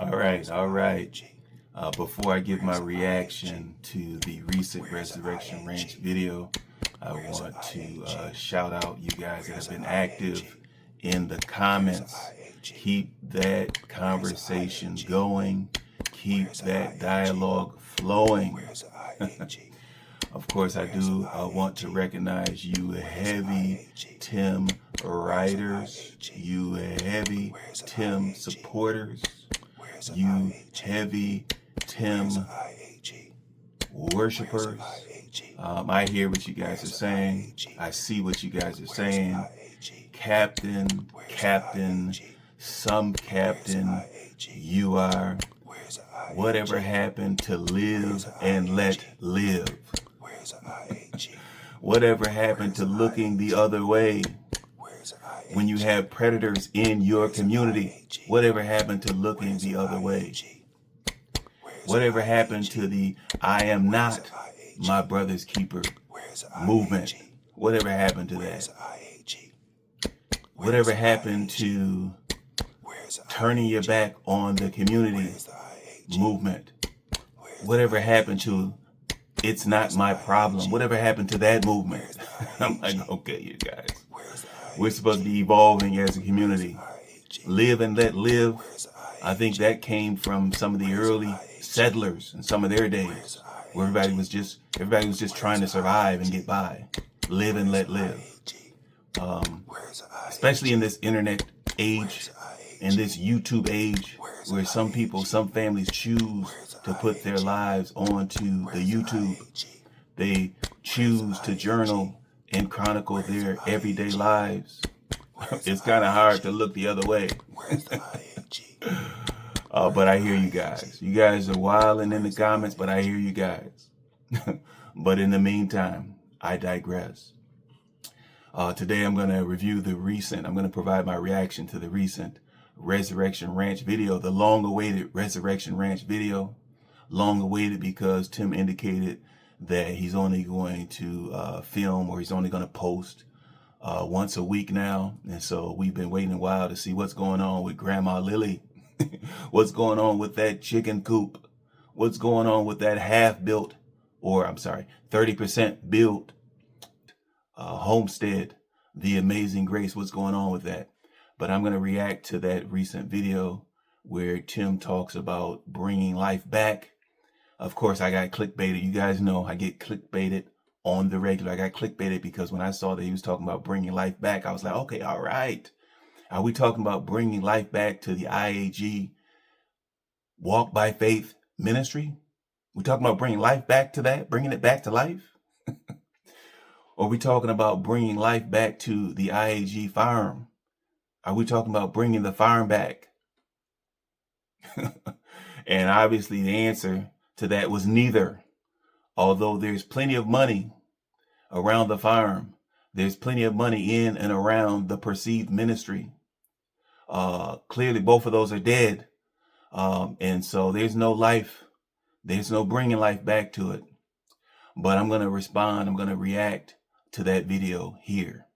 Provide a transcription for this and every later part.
All right. Before I give my reaction to the recent Resurrection Ranch video, I want to shout out you guys that have been active in the comments. Keep that conversation going. Keep that dialogue flowing. Of course, I do want to recognize you heavy Tim riders, you heavy Tim supporters, you heavy Tim worshipers. I hear what you guys are saying. I see what you guys are saying. Captain, some captain, you are. Whatever happened to live and let live? Whatever happened to looking the other way when you have predators in your community? Whatever happened to looking the other way? Whatever happened to the I am not my brother's keeper movement? Whatever happened to that? Whatever happened to turning your back on the community movement? Whatever happened to it's not my problem? Whatever happened to that movement? I'm like, okay, you guys, we're supposed to be evolving as a community. Live and let live. I think that came from some of the early settlers in some of their days, where everybody was just trying to survive and get by. Live and let live. Especially in this internet age, in this YouTube age, where some families choose to put their lives onto the YouTube. They choose to journal and chronicle their everyday lives. It's kind of hard to look the other way. But I hear you guys. You guys are wilding in the comments, but I hear you guys. But in the meantime, I digress. Today I'm going to review I'm going to provide my reaction to the recent Resurrection Ranch video, the long-awaited Resurrection Ranch video. Long-awaited because Tim indicated that he's only going to film, or he's only going to post once a week now. And so we've been waiting a while to see what's going on with Grandma Lily. What's going on with that chicken coop? What's going on with that 30% built homestead, the Amazing Grace? What's going on with that? But I'm going to react to that recent video where Tim talks about bringing life back. Of course, I got clickbaited. You guys know I get clickbaited on the regular. I got clickbaited because when I saw that he was talking about bringing life back, I was like, okay, all right. Are we talking about bringing life back to the IAG Walk by Faith ministry? We talking about bringing life back to that, bringing it back to life? Or are we talking about bringing life back to the IAG farm? Are we talking about bringing the farm back? And obviously the answer to that was neither. Although there's plenty of money around the farm, there's plenty of money in and around the perceived ministry. Clearly both of those are dead. And so there's no life. There's no bringing life back to it. But I'm going to respond. I'm going to react to that video here.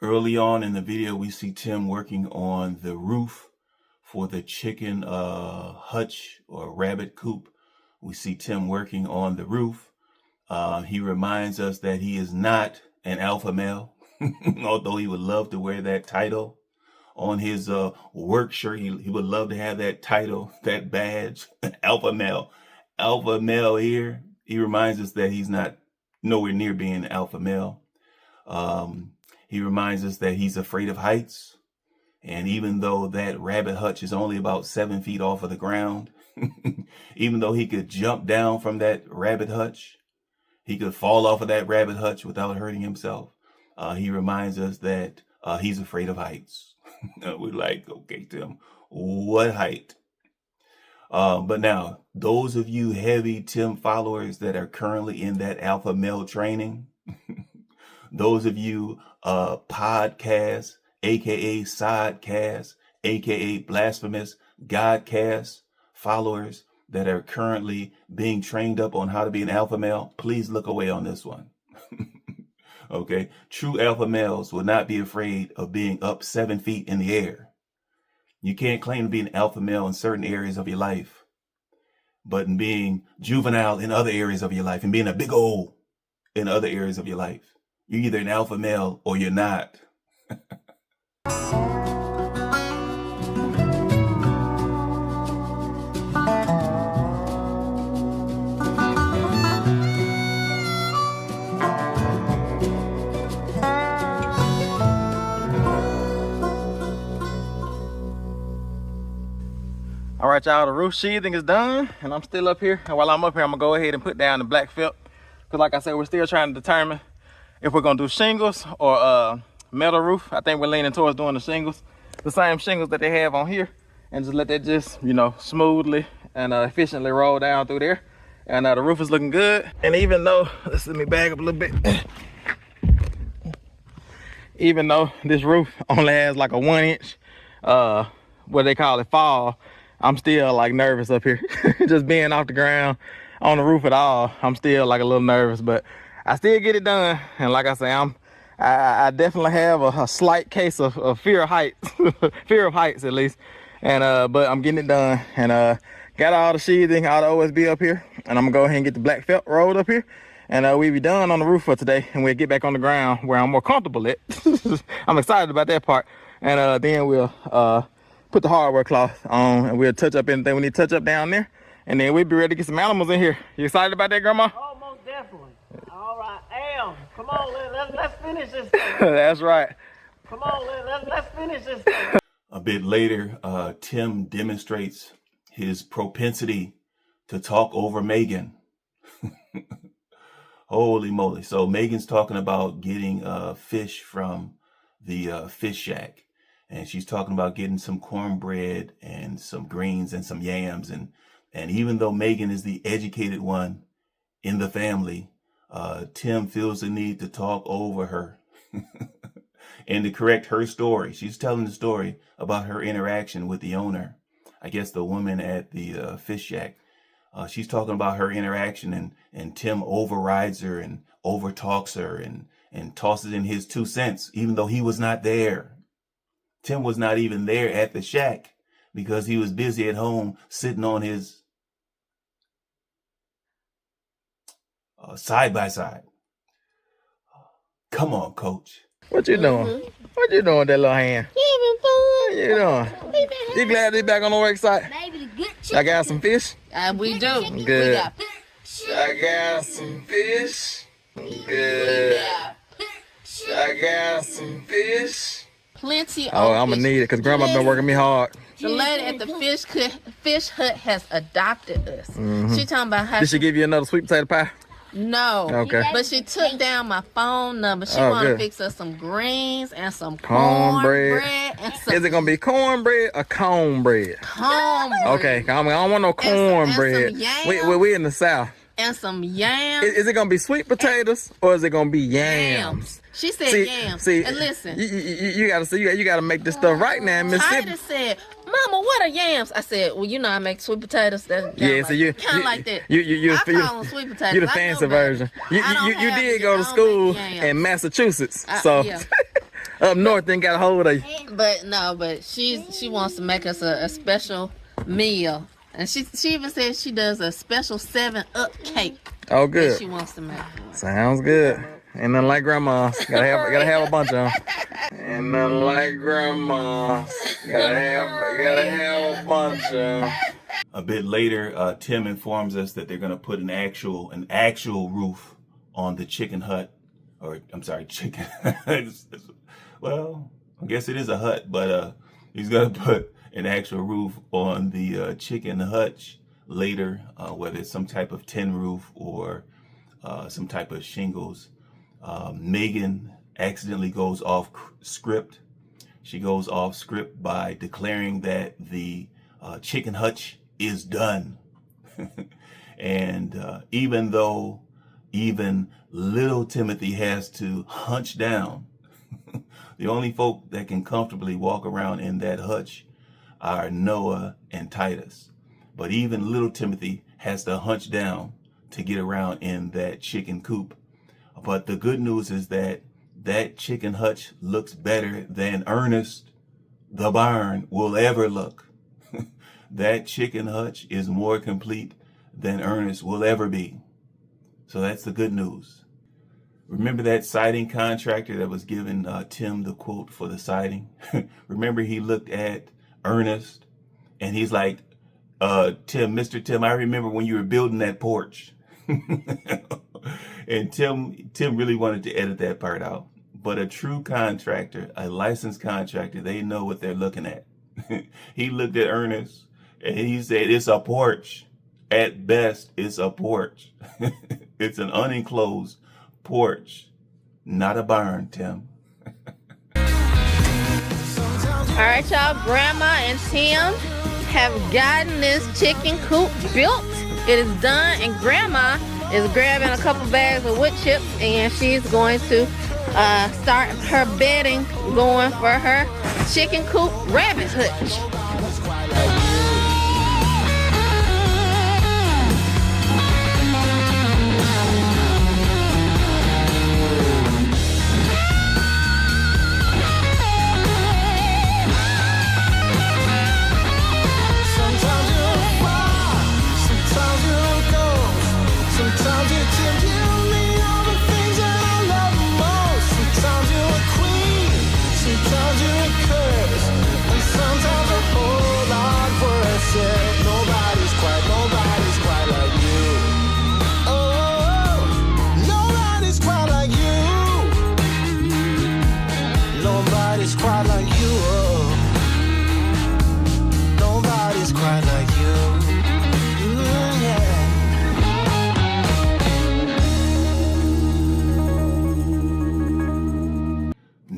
Early on in the video, we see Tim working on the roof for the chicken hutch or rabbit coop. We see Tim working on the roof. He reminds us that he is not an alpha male, although he would love to wear that title on his work shirt. He would love to have that title, that badge, alpha male. Alpha male here. He reminds us that he's not nowhere near being an alpha male. He reminds us that he's afraid of heights. And even though that rabbit hutch is only about 7 feet off of the ground, even though he could jump down from that rabbit hutch, he could fall off of that rabbit hutch without hurting himself. He reminds us that he's afraid of heights. We're like, okay, Tim, what height? But now, those of you heavy Tim followers that are currently in that alpha male training, those of you podcast, aka sidecast, aka blasphemous godcast followers that are currently being trained up on how to be an alpha male, please look away on this one. Okay, true alpha males will not be afraid of being up 7 feet in the air. You can't claim to be an alpha male in certain areas of your life, but in being juvenile in other areas of your life and being a big O in other areas of your life. You're either an alpha male or you're not. All right, y'all, the roof sheathing is done, and I'm still up here. And while I'm up here, I'm gonna go ahead and put down the black felt. Because like I said, we're still trying to determine if we're gonna do shingles or metal roof. I think we're leaning towards doing the shingles, the same shingles that they have on here, and just let that just, you know, smoothly and efficiently roll down through there. And the roof is looking good. And even though, let me back up a little bit. Even though this roof only has like a 1 inch, what they call it, fall, I'm still like nervous up here. Just being off the ground on the roof at all, I'm still like a little nervous, but I still get it done. And like I say, I definitely have a slight case of fear of heights, fear of heights at least. And but I'm getting it done, and got all the sheathing, all the OSB up here, and I'm gonna go ahead and get the black felt rolled up here, and we'll be done on the roof for today, and we'll get back on the ground where I'm more comfortable at. I'm excited about that part, and then we'll put the hardware cloth on, and we'll touch up anything we need to touch up down there, and then we'll be ready to get some animals in here. You excited about that, Grandma? Oh, most definitely. All right, Am, come on, let's finish this thing. That's right. Come on, let's finish this thing. A bit later, Tim demonstrates his propensity to talk over Megan. Holy moly. So Megan's talking about getting fish from the fish shack. And she's talking about getting some cornbread and some greens and some yams. And even though Megan is the educated one in the family, Tim feels the need to talk over her and to correct her story. She's telling the story about her interaction with the owner, I guess the woman at the fish shack. She's talking about her interaction, and Tim overrides her and overtalks her and tosses in his 2 cents, even though he was not there. Tim was not even there at the shack because he was busy at home sitting on his side-by-side. Come on, Coach. What you doing? What you doing with that little hand? Having fun. What you doing? You glad to be back on the work site? Baby, the good chicken. I got some fish? We do. Good. We got I got some fish. Good. I got some fish. plenty of Oh, I'm gonna need it because Grandma been working me hard. The lady at the fish hut has adopted us. She talking about how Did she give you another sweet potato pie? no. Okay. But she took down my phone number. She Oh, want to good. fix us some greens and some Cornbread. cornbread and some Is it gonna be cornbread or cornbread? cornbread. Okay, I don't want no cornbread. yams. We in the South. And some yams. Is it gonna be sweet potatoes or is it gonna be yams? She said yams. And listen. you gotta see, you gotta make this stuff right now, in Mississippi. Titus said, "Mama, what are yams?" I said, "Well, you know I make sweet potatoes. That's Yeah, so you kind of like that. You I call them sweet potatoes. You the I know fancy better. version. You I don't you have did it. go I to don't school make yams. in Massachusetts, so yeah. up north didn't got a hold of you. But no, but she wants to make us a special meal, and she even said she does a special 7-Up cake. Oh, That good. she wants to make. Sounds good. Ain't nothing like grandma's. Gotta have a bunch of them. Ain't nothing like grandma's. Gotta have a bunch of them. A bit later, Tim informs us that they're going to put an actual roof on the chicken hut, or I'm sorry, chicken. Well, I guess it is a hut, but he's going to put an actual roof on the chicken hutch later, whether it's some type of tin roof or some type of shingles. Megan accidentally goes off script. She goes off script by declaring that the chicken hutch is done. And even though even little Timothy has to hunch down, the only folk that can comfortably walk around in that hutch are Noah and Titus. But even little Timothy has to hunch down to get around in that chicken coop. But the good news is that that chicken hutch looks better than Ernest the barn will ever look. That chicken hutch is more complete than Ernest will ever be. So that's the good news. Remember that siding contractor that was giving Tim the quote for the siding? Remember he looked at Ernest and he's like, Tim, Mr. Tim, I remember when you were building that porch. And Tim really wanted to edit that part out. But a true contractor, a licensed contractor, they know what they're looking at. He looked at Ernest and he said, it's a porch. At best, it's a porch. It's an unenclosed porch, not a barn, Tim. All right, y'all, Grandma and Tim have gotten this chicken coop built. It is done, and Grandma is grabbing a couple bags of wood chips, and she's going to start her bedding going for her chicken coop rabbit hutch.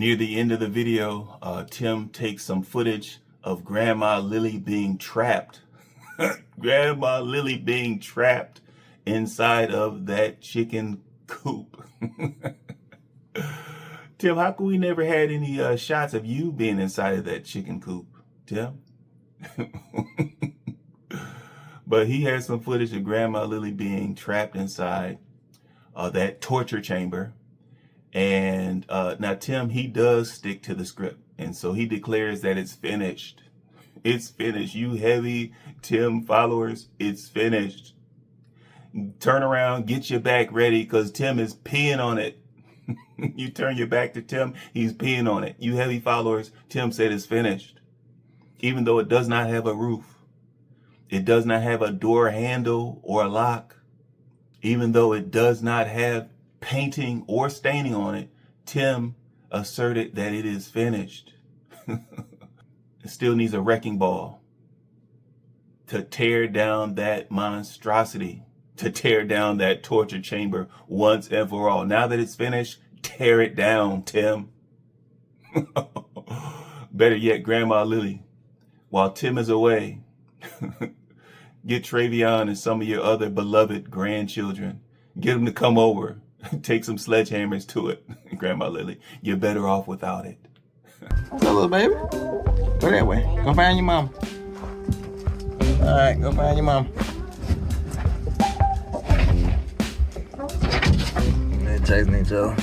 Near the end of the video, Tim takes some footage of Grandma Lily being trapped. Grandma Lily being trapped inside of that chicken coop. Tim, how come we never had any shots of you being inside of that chicken coop, Tim? But he has some footage of Grandma Lily being trapped inside that torture chamber. And now Tim, he does stick to the script. And so he declares that it's finished. It's finished. You heavy Tim followers, it's finished. Turn around, get your back ready, because Tim is peeing on it. You turn your back to Tim, he's peeing on it. You heavy followers, Tim said it's finished. Even though it does not have a roof. It does not have a door handle or a lock. Even though it does not have painting or staining on it, Tim asserted that it is finished. It still needs a wrecking ball to tear down that monstrosity, to tear down that torture chamber once and for all. Now that it's finished, tear it down, Tim. Better yet, Grandma Lily, while Tim is away, get Travion and some of your other beloved grandchildren. Get them to come over. Take some sledgehammers to it. Grandma Lily, you're better off without it. What's up, little baby? Go that way. Go find your mom. All right, go find your mom. They're chasing each other.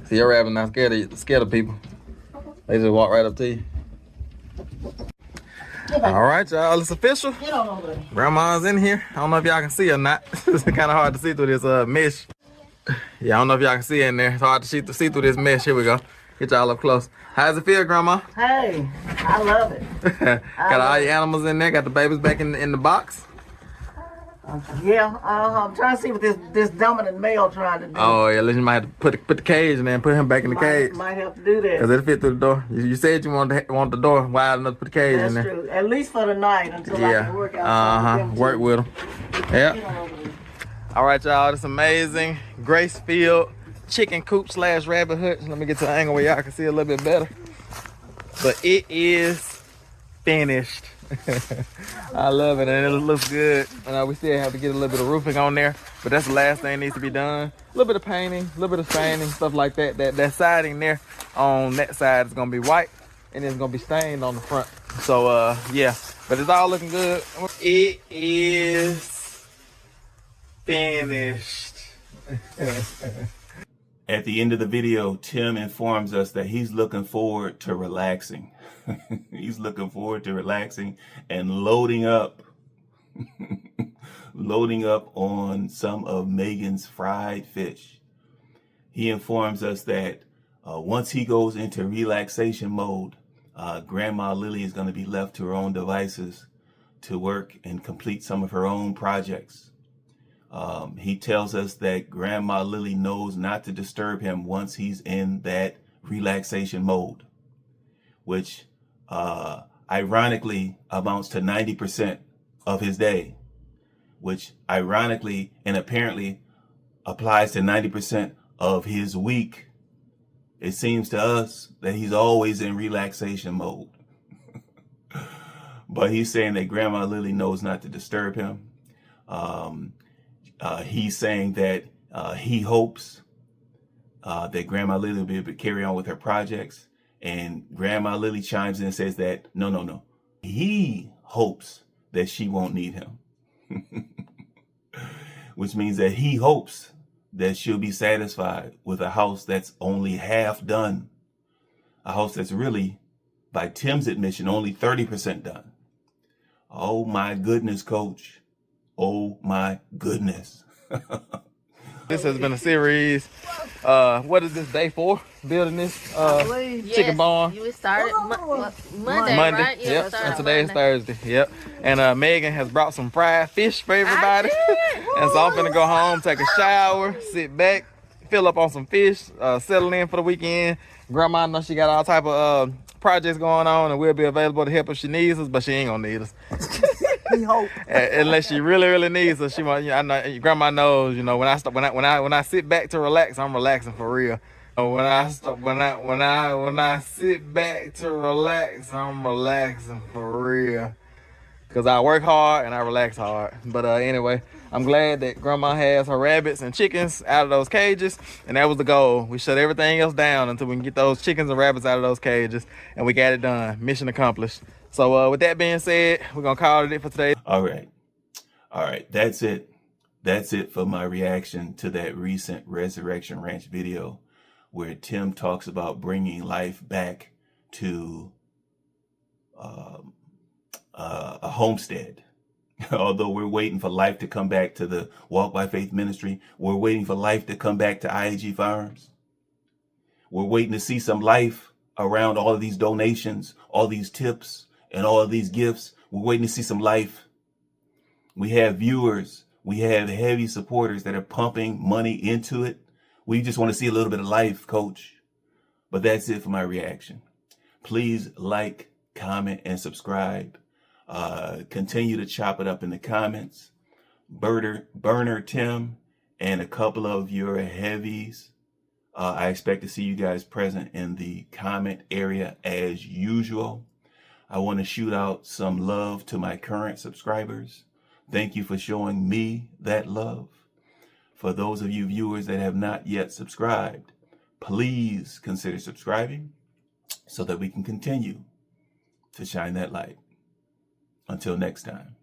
See, your rabbit not scared of people. They just walk right up to you. All right, y'all, it's official. Get on over there. Grandma's in here. I don't know if y'all can see or not. It's kind of hard to see through this mesh. Yeah, I don't know if y'all can see in there. It's hard to see through this mesh. Here we go. Get y'all up close. How's it feel, Grandma? Hey, I love it. Got all your animals in there. Got the babies back in the box. Yeah, I'm trying to see what this dominant male trying to do. Oh yeah, listen, you might have to put the cage in there and put him back in the cage. Might have to do that. Cause it'll fit through the door. You said you want the door wide enough to put the cage in there. That's true. At least for the night until I can work out. Work with them. Yeah. All right, y'all. This amazing Gracefield chicken coop / rabbit hutch. Let me get to the angle where y'all can see a little bit better. But it is finished. I love it, and it looks good. We still have to get a little bit of roofing on there, but that's the last thing that needs to be done. A little bit of painting, a little bit of staining, stuff like that. That siding there on that side is gonna be white, and it's gonna be stained on the front. So yeah, but it's all looking good. It is finished. At the end of the video, Tim informs us that he's looking forward to relaxing. He's looking forward to relaxing and loading up on some of Megan's fried fish. He informs us that once he goes into relaxation mode, Grandma Lily is going to be left to her own devices to work and complete some of her own projects. He tells us that Grandma Lily knows not to disturb him once he's in that relaxation mode, which ironically amounts to 90% of his day, which ironically and apparently applies to 90% of his week. It seems to us that he's always in relaxation mode. But he's saying that Grandma Lily knows not to disturb him. He's saying that he hopes that Grandma Lily will be able to carry on with her projects. And Grandma Lily chimes in and says that, no. He hopes that she won't need him. Which means that he hopes that she'll be satisfied with a house that's only half done. A house that's really, by Tim's admission, only 30% done. Oh my goodness, Coach. Oh my goodness. This has been a series. What is this, day 4? Building this chicken barn. You started Monday, right? Yeah, Yep. And today is Thursday. Yep. And Megan has brought some fried fish for everybody. And so I'm finna go home, take a shower, sit back, fill up on some fish, settle in for the weekend. Grandma knows she got all type of projects going on, and we'll be available to help if she needs us, but she ain't gonna need us. We hope. Unless she really needs us. She want, I know, Grandma knows, when I sit back to relax, I'm relaxing for real. When I sit back to relax, I'm relaxing for real. Cause I work hard and I relax hard. But anyway, I'm glad that Grandma has her rabbits and chickens out of those cages, and that was the goal. We shut everything else down until we can get those chickens and rabbits out of those cages, and we got it done. Mission accomplished. So with that being said, we're gonna call it for today. All right. That's it for my reaction to that recent Resurrection Ranch video where Tim talks about bringing life back to a homestead. Although we're waiting for life to come back to the Walk by Faith ministry, we're waiting for life to come back to IAG Farms. We're waiting to see some life around all of these donations, all these tips, and all of these gifts. We're waiting to see some life. We have viewers. We have heavy supporters that are pumping money into it. We just want to see a little bit of life, Coach. But that's it for my reaction. Please like, comment, and subscribe. Continue to chop it up in the comments. Burner Tim and a couple of your heavies. I expect to see you guys present in the comment area as usual. I want to shoot out some love to my current subscribers. Thank you for showing me that love. For those of you viewers that have not yet subscribed, please consider subscribing so that we can continue to shine that light. Until next time.